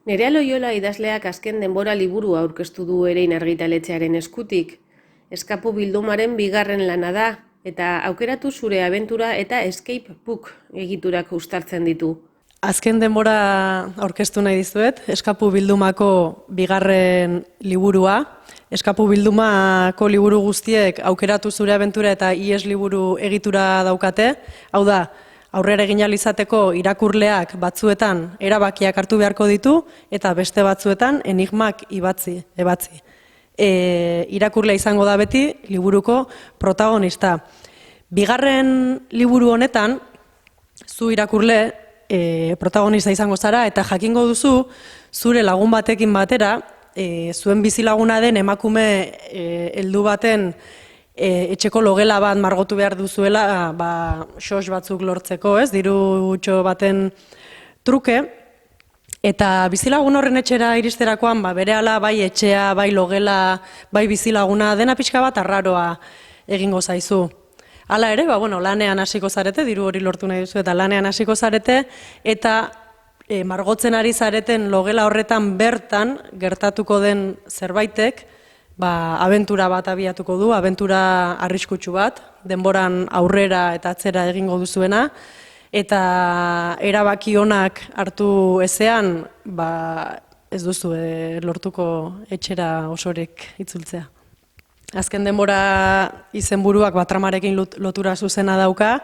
Nerea Loiola idazleak azken denbora liburua aurkeztu du Erein argitaletxearen eskutik. Eskapu bildumaren bigarren lana da, eta aukeratu zure abentura eta escape book egiturak uztartzen ditu. Azken denbora aurkeztu nahi dizuet, Eskapu bildumako bigarren liburua. Eskapu bildumako liburu guztiek aukeratu zure abentura eta ies liburu egitura daukate. Hau da, aurrera egin ahal izateko irakurleak batzuetan erabakiak hartu beharko ditu eta beste batzuetan enigmak ebatzi. Irakurlea izango da beti liburuko protagonista. Bigarren liburu honetan, zu irakurle protagonista izango zara eta jakingo duzu zure lagun batekin batera, zuen bizilaguna den emakume heldu baten etxeko logela bat margotu behar duzuela, sos batzuk lortzeko, ez, dirutxo baten truke, eta bizilagun horren etxera iristerakoan, berehala bai etxea, bai logela, bai bizilaguna, dena pixka bat arraroa egingo zaizu. Hala ere, lanean hasiko zarete, diru hori lortu nahi duzu, eta lanean hasiko zarete, eta margotzen ari zareten logela horretan bertan gertatuko den zerbaitek, abentura bat abiatuko du, abentura arriskutsu bat, denboran aurrera eta atzera egingo duzuena, eta erabaki onak hartu ezean, ez duzu lortuko etxera osorik itzultzea. Azken denbora izenburuak tramarekin lotura zuzena dauka,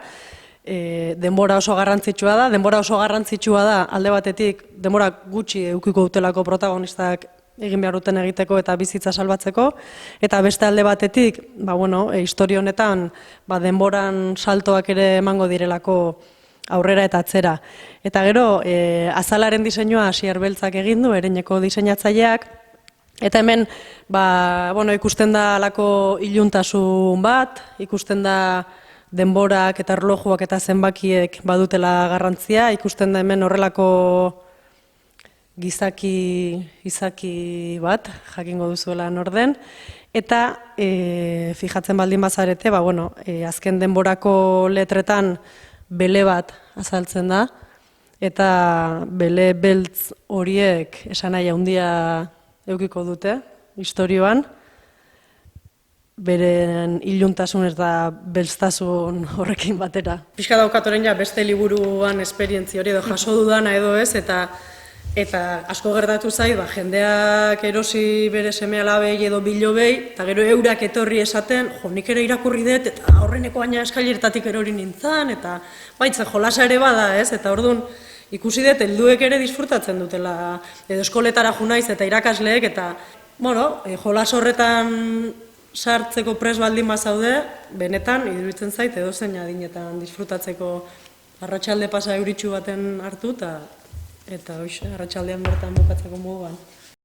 denbora oso garrantzitsua da. Denbora oso garrantzitsua da alde batetik denbora gutxi edukiko dutelako protagonistak egin behar duten egiteko eta bizitza salbatzeko, eta beste alde batetik, historia honetan denboran saltoak ere emango direlako aurrera eta atzera. Eta gero, azalaren diseinua Asier Beltzak egin du, Ereineko diseinatzaileak, eta hemen, ikusten da halako iluntasun bat, ikusten da denborak eta erlojuak eta zenbakiek badutela garrantzia, ikusten da hemen horrelako izaki bat, jakingo duzuela norden, eta fijatzen baldin bazarete, azken denborako letretan bele bat azaltzen da, eta bele beltz horiek esanahi handia edukiko dute, istorioan, beren iluntasun eta belztasun horrekin batera. Pixka daukat orain beste liburuan esperientzi hori edo jaso dudana edo ez, eta asko gertatu zait, jendeak erosi bere seme-alabei edo bilobei, eta gero eurak etorri esaten, nik ere irakurri dut, eta aurreneko baina eskaileretatik erori nintzen, eta baitzen jolasa ere bada ez, eta orduan, ikusi dut, helduek ere disfrutatzen dutela, edo eskoletara jo naiz eta irakasleek, eta, jolas horretan sartzeko pres baldin bazaude, benetan, iruditzen zait, edozein adinetan disfrutatzeko arratsalde pasa euritsu baten hartu, eta arratsaldean bertan bukatzeko moduan.